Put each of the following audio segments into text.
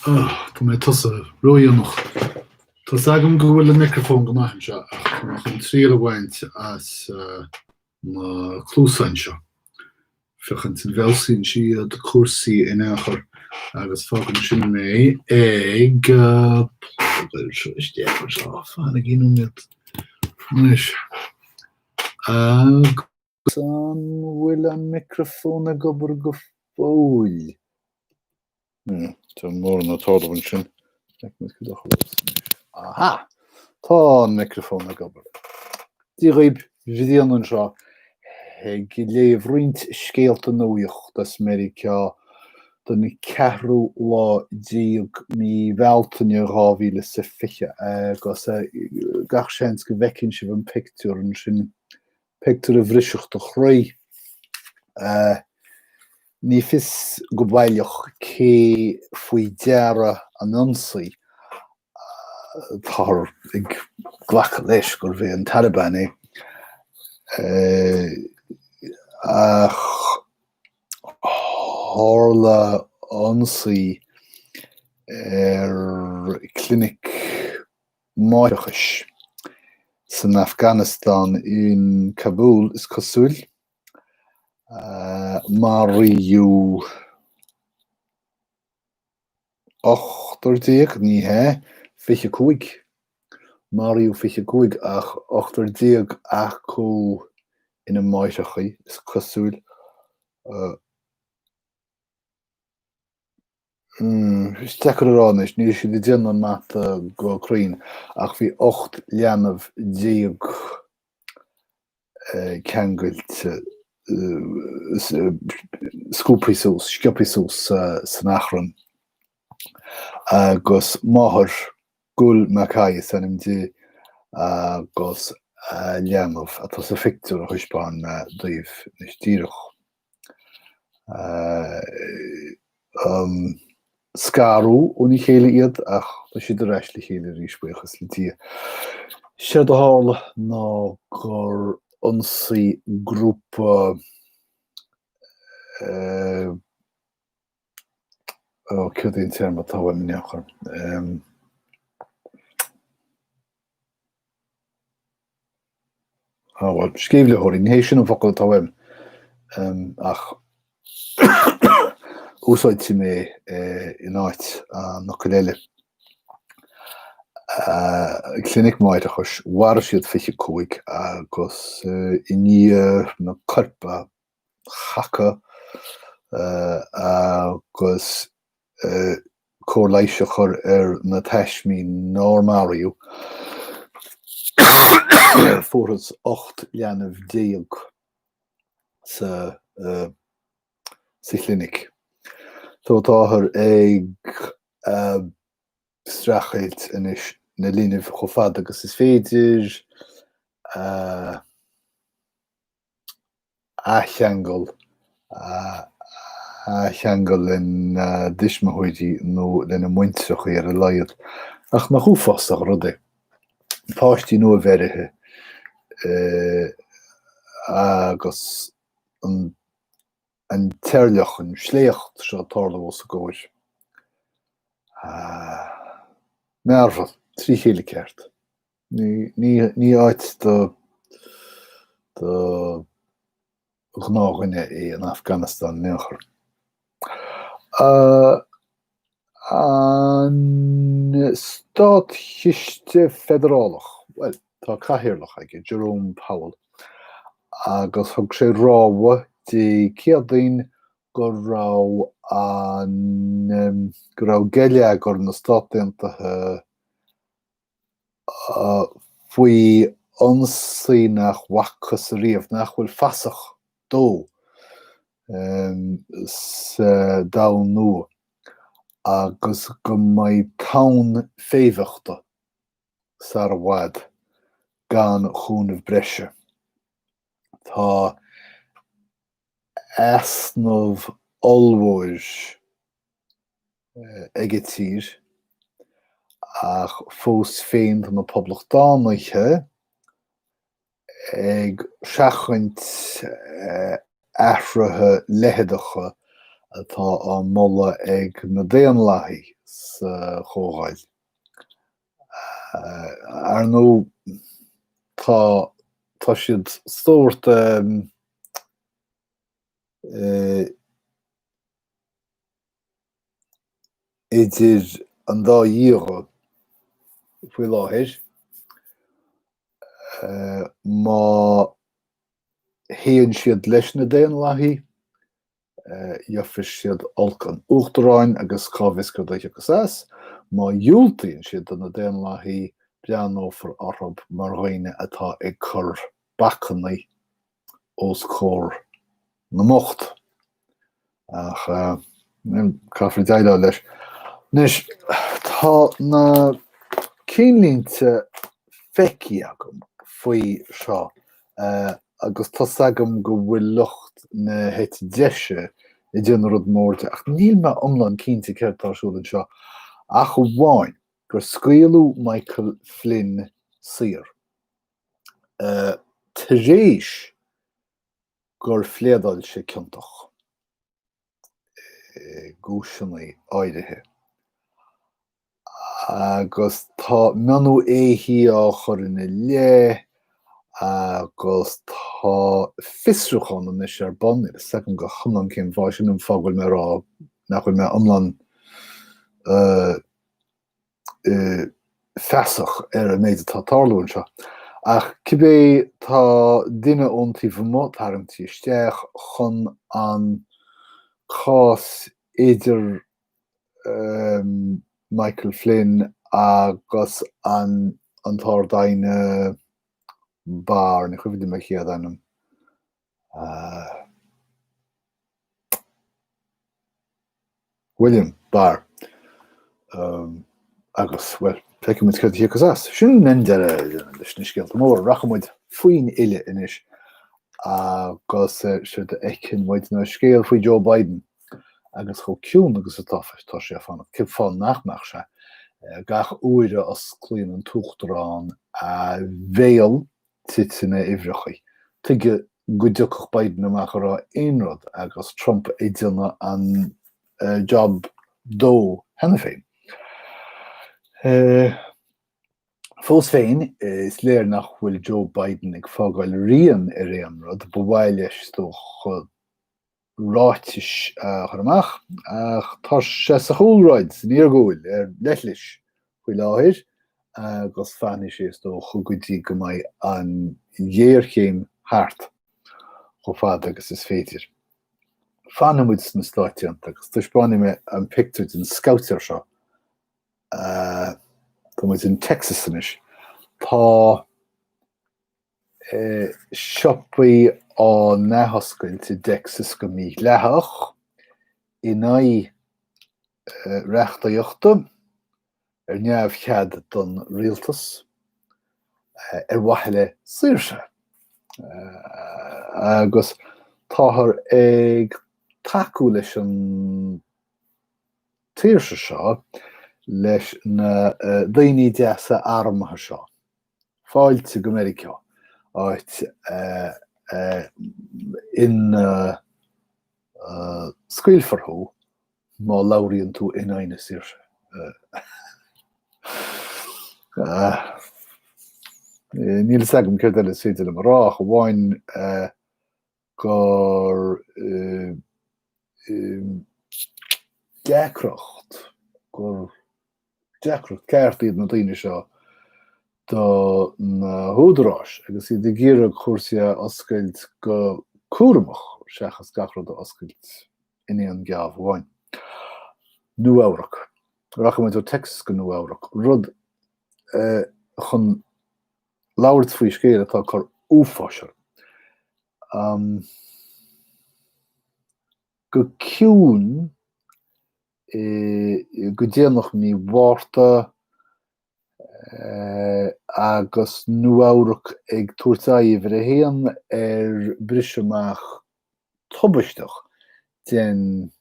Tá mé tusa roiíonnach. Tá agam go bhfuil a microfón go maithim se ach nach an trí a bhaint as na clúsáin seo. Fichan sin bhesín siad cuasaí in áchar agus fágan sin mé ag fána gínúmiad nuis. San bhfuil an microfón a gobar go fóil. Tá mór na tádahain sin. Aha! Tá an microfón a gobar. Dí raibh vidíon an seo ag léamh roint scéalta nuaich das America don 4 mí bhealtaine 2015 agus gach séns go bhecinn sibh an pictiúr an sin pictiúr a bhriseacht a chraí. Ní fis go bhaileach cé faoi deara an ansaí tar ag ghlacha leis gur bhí an Taliban ach tharla ansaí clinic máireachais san Afghanistan in Kabul is cosúil Mariú 8 ní hé 25 Mariú 25 ach 8 acu ina máireachaí is cosúil Steachar aránis, ní si déan an mat go craoin ach bhí 8 leanamh 10 ceangailt scúpaísús, scioppaísús san achran agus máthar gúil Mackay san MD agus leanamh atá sa fictiúr a thuispáin daobh níos díreach. Scarú úní chéile iad ach tá siad ar eisle chéile rís buchas le tí. Siad a hála ná gur ansaí grúpa cud éon term atá bhain neachar. Well, scéimhle thuirí, ní hééis sin an focail atá bhain ach úsáid si mé in áit nach go léile. Clinic máireachais war siad 25 agus i ní na corpa chacha agus cóirléiseachar ar na teismí normariú fóras 8 leanamh 10 sa clinic. Tá táthar ag strachailt inis na líonamh chomh fada agus is féidir atheangal in dismahuidí nó lena muinteach ar a laiad ach nach chúfásach rud é. Páistí nua bherithe agus an teirleach an sléocht seo tála bhs a ggóir. Mearfal, trí chéile ceart. Ní áit do gnághine é an Afghanistan neachar. An Stát Chiste Federálach, well, tá chathaoirleach aige, Jerome Powell, agus thug sé ráha de céadaoin go raibh geile gur na Stát Aontaithe faoi ansaí nach bhacchas a riamh nach bhfuil fasach dó sa domhan nua agus go mbeidh tann féiveachta sa bhfad gan chúnamh breise. Tá easnamh olmhóir ag a tír ach fós féin na poblachtánaiche ag seachaint athraithe leithdeacha atá an molla ag na Déanlaithe sa chógáil. Ar nó tá siad stórt idir an dá díoga faoi láthir má héann siad leis na Déanlaití dhearfar siad olc an Uachtaráin agus cábhfisceadh agus as, má dhiúltaíonn siad do na Déanlaití breanófar arab mar dhaoine atá ag chur bachannaí os cóir na mocht. Ach caithfear deile leis. Nis tá na cínlínte feici agam faoi seo agus tá agam go bhfuil lucht na het deise I dtí an rud mórte ach níl me iomlán cinnte ceirtáisiúil seo ach go bháin gur scaoileadh Michael Flynn saor. Tar éis gur phléadáil sé ciontach gúiseannaí áirithe. Agus tá meanú éithí á chur ina lé agus tá fisrúchan an is ar bon is second go chunan cén bháisiún fágfuil me rá nachfuil me iomlán fesach ar a méid atá tarlúin seo. Ach cibé tá duine óntaí bhmó tarintí isteach chun an cás idir Michael Flynn agus an tardaine Barr, na chuimhidí me chiad anam. William Barr. Agus, well, feice muid chuid agus as. Sin nen deire leis na scéalta mór, rachamuid faoin ile inis agus siad éicinn muid na scéal faoi Joe Biden agus cho ciún agus atá sé fanna cib fáil nachmeach se gach uaire as clíonn an tuachtarán bhéal titsanna ihreachaí. Tuige go dteoch Biden amach rá aonrad agus Trump éidirna an job dó hena féin. Fós féin is léir nach bhfuil Joe Biden ag fágáil rian ar éonrad bhhail leis do chud ráitis chuach ach tá sé sa chóilráid níor gúil ar leis faoi láthir agus fanna sé do chugutí go mbeidh an dhéarchéim thart go fad agus is féidir. Fanna muid na stáitianta agus tuisbáinna me an picture den scoutir seo Tá muid in Texas inis. Tá siopaí á nethoscailtí Texas go mí leithach in reachtaíochta ar neamhchead don rialtas ar waithile saoirse. Agus táthar ag takeú leis an tíirse seo leis na daoine deasa armatha seo. Fáilte go America áit in scaoilfarthú má labhraíonn tú in aine saoirse. Níl agam céir eile féidir am rá go bháin gur deacracht ceartaíad na daoine seo do na húdaráis agus iad de géireadh chóirsaí oscailt go cuaireamach seachas gachrad do oscailt in éon geamh bháin. Nuamhrach. Rachamuid ó Texas go nuamhrach. Rud chun labhairt faoi scéal atá chur uafáisir. Go ciún go déanach mí bhárta agus nuamhrach ag tuairteáí bhar a héan ar bris amach tubaistech den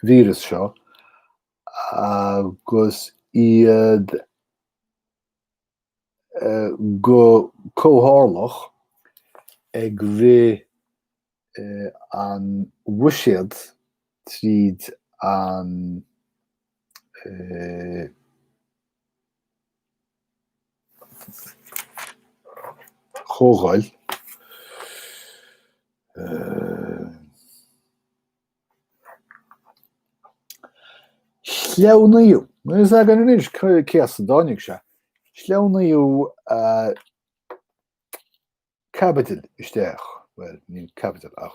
vírus seo agus iad go cóthárlach ag ré an bhuiséad tríd an chógáil sleamhnaíú. Nus agan an is céas dánig se. Sleamhnaíú capital isteach, well, ní capital ach.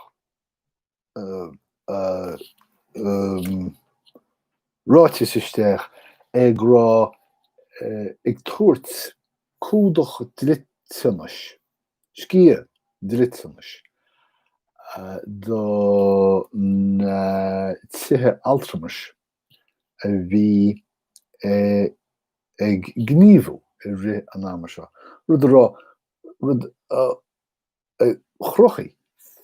Ráitis isteach ag rá ag tuairt cúdach dlitsamas, scia dlitsamas do na tithe altramas a bhí ag gníomhú I ri an ama seo. Rud chrochaí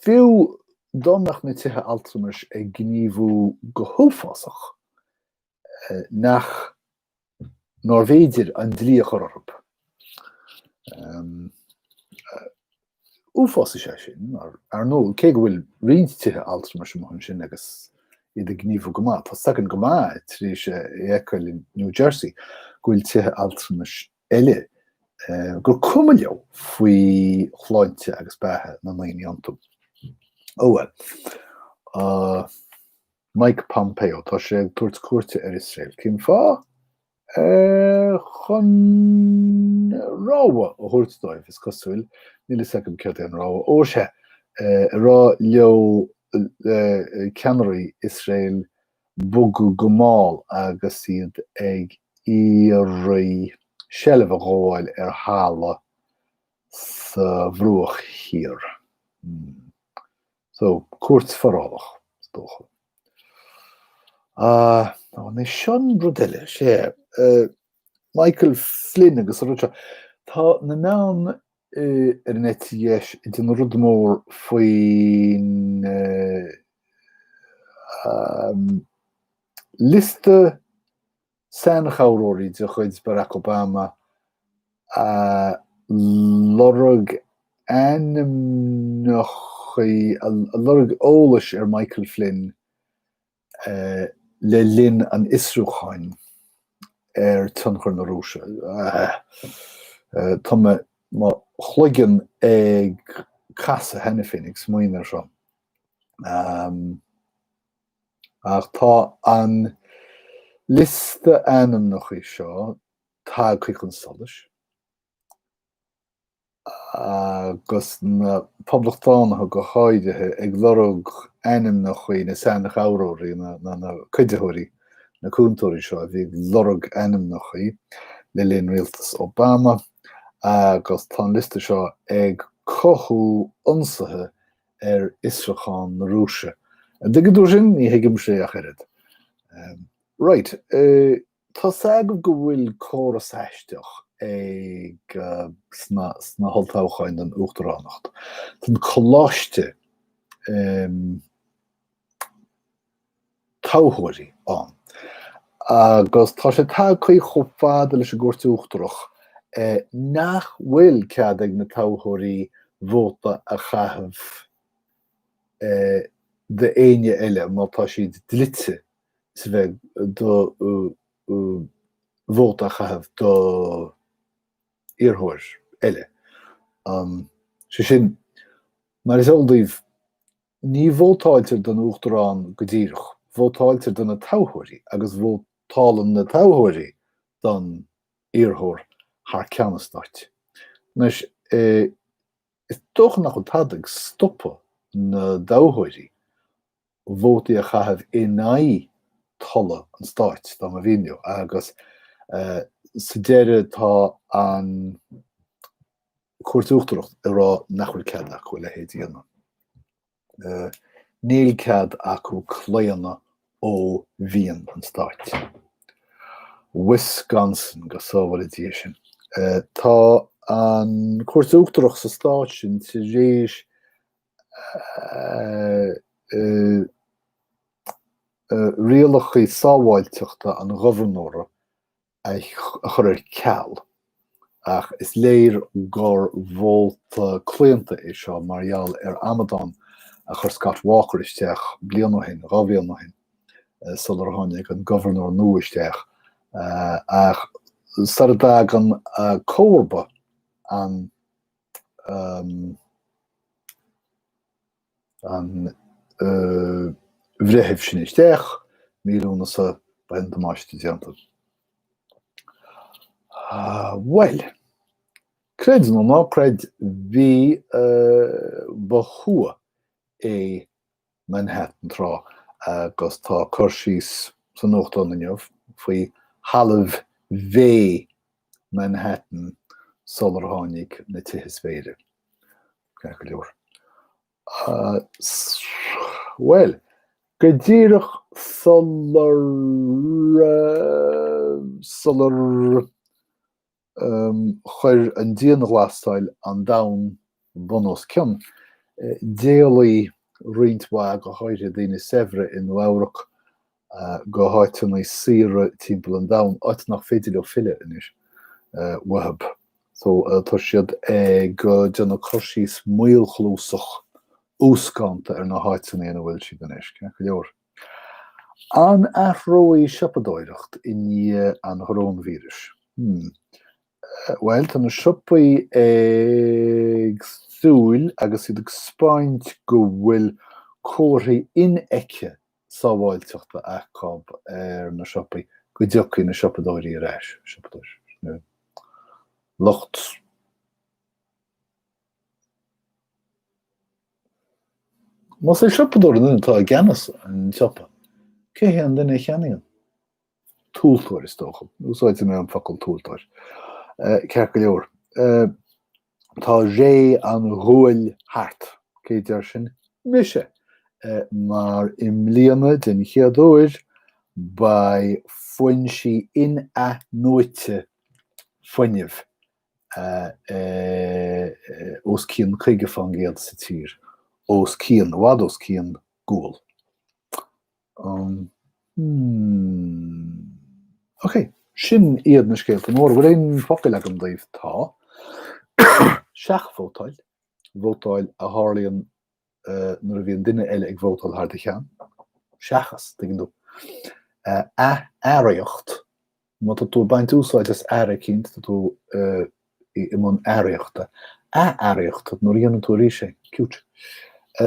fiú domnach na tithe altramas ag gníomhú go hófásach nach Norvéidir an dlíoch orb. Úfása sé sin ar nó cé go bhfuil riontaithe altramas an sin agus iad ag gníomhú go maith. Tá sagan go maith trí sé écail in New Jersey gúil tithe altramas eile gur cuma leo faoi chláinte agus beathe na naoine antum. Mike Pompeo tá sé ag tuairt cuairte ar Israel. Cén fá chun ráha ó thuairsdóibh is cosúil níl second cead an ráha ó sé rá leo ceannarí Israel bugu go máil agus iad ag iarraí sellh a gháil ar hála sa bhruach hir. So, cuairt forálach stócha. Ní sean brudeile sé Michael Flynn agus ruúte tá na nán ar net dhéis den rud mór faoin liste Sanachauróí de chuid Barack Obama lorug lorug ólais ar Michael Flynn le linn an Isrúcháin ar tunchar na Rúise. Tá me chluigeann ag casa henne féin ag smaoinar seo. Ach tá an liste anam nach í seo tá chuig an solas. Agus na poblachtánacha go háidethe ag lorug anam nach chuí na Sanachauróí na cuideóirí na cúntóirí seo a bhí lorug anam nach chuí le linn rialtas Obama agus tá liste seo ag cothú ionsaithe ar Isreachán na Rúise. De go dúir sin ní hiigim sé a cheirid. Right, tá sagh go bhfuil córas eisteach ag sna holtáchain an Uachtaránacht. Tá choláiste táthairí an. Agus tá sé tá chuí chomh leis a gcuairt Uachtarach nach bhfuil cead ag na táthairí vóta a chaithimh de aine eile má tá siad dlitse sa bheith do vóta a chaithimh do iarthóir eile. Sé sin, mar is ódaibh ní vótáiltir don Uachtarán go díreach, vótáiltir don na táthairí agus vótálan na táthairí don iarthóir haar ceannastart. Nes is toch nach tadig stoppen na dáthairí vótaí a chaithimh inai tolle an start da ma vídeo agus sa deire tá an cuairt Uachtarácht rá nachfuil cead acu le héadíanana. Níl cead acu cléanna ó bhíon an start. Wisconsin go sábhaile dtí sin. Tá an cuairt Uachtarácht sa stát sin sa réis rialachaí sábháilteachta an ghofarnóra a chur ar ceall. Ach is léir gur bhóta clúnta é seo margheall ar Amadán a chur Scott Walker isteach bliain ó hin, 2 bhíon ó hin. solar hánig an governor nuisteach ach sardag an cóba an bhrethibh sin isteach míúna sa ben máiste deanta. Well, cred nó ná cred bhí ba chua é Manhattan rá agus tá chuirsís san nóchtán inniuh faoi halamh bhé Manhattan solar hánig na tuithis féidir. Go leor. Well, go ddíireach solar chuir an díana ghlasáil an dam bunos cion déalaí rintmha go háire daoine sefre in Bhfeadhrach go háitina sire timpeall an dam áit nach féidir le fille inis wahab. So tá siad go dena chuirsís muilchlúsach úscánta ar na háitina ana bhfuil si gan is. Go leor. An athróí siopadóireacht in an chorónvírus. Well, tá na siopaí ag súil agus iad ag spáint go bhfuil cóirí in-eice sábháilteachta aicáb ar na siopaí go dteochaí na siopadóirí ar ais. Locht. Mas é siopadóirí duna tá gceannas an siopa. Cé an duine cheanaíonn? Túltóir is tócham. Úsáid mé an focail túltóir. Ceir go leor. Tá ré an ghuail hart. Cé deir sin mise. Mar imlíana den chéadóir ba foin si in a nóite foiineh os cían chuige fan géad sa tír. Os cían, wad os cían gúil. Ok, sin iad na scéalta mór, bhfuil éon focail agam daobh tá. Seach vótáil, vótáil a tharlaíonn nuair a bhíonn duine eile ag vótáil thar de cheann. Seachas, tuigeann tú. Áireacht, má tá tú baint úsáid as áireachint, tá tú imón áireachta. Áireachta, nuair dhéanann tú ríise, cute.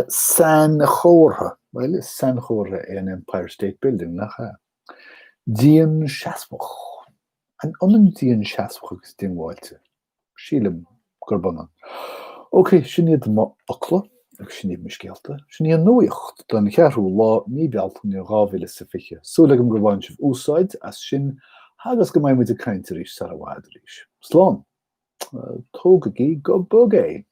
San chórtha, well, is San chórtha an Empire State Building nach ha. Díon seasmach. An onan díon seasmach agus díon bháilte. Sílim gurbanan. Ok, sin iad má ocla, agus sin iad miscéalta. Sin iad nuacht, don chearú lá ní bealta ní rábhile sa fiche. Súlagam gur bhain sibh úsáid as sin hagas go maiid a cainte rís sa a bhád rís. Slán, tóga gí go bugé.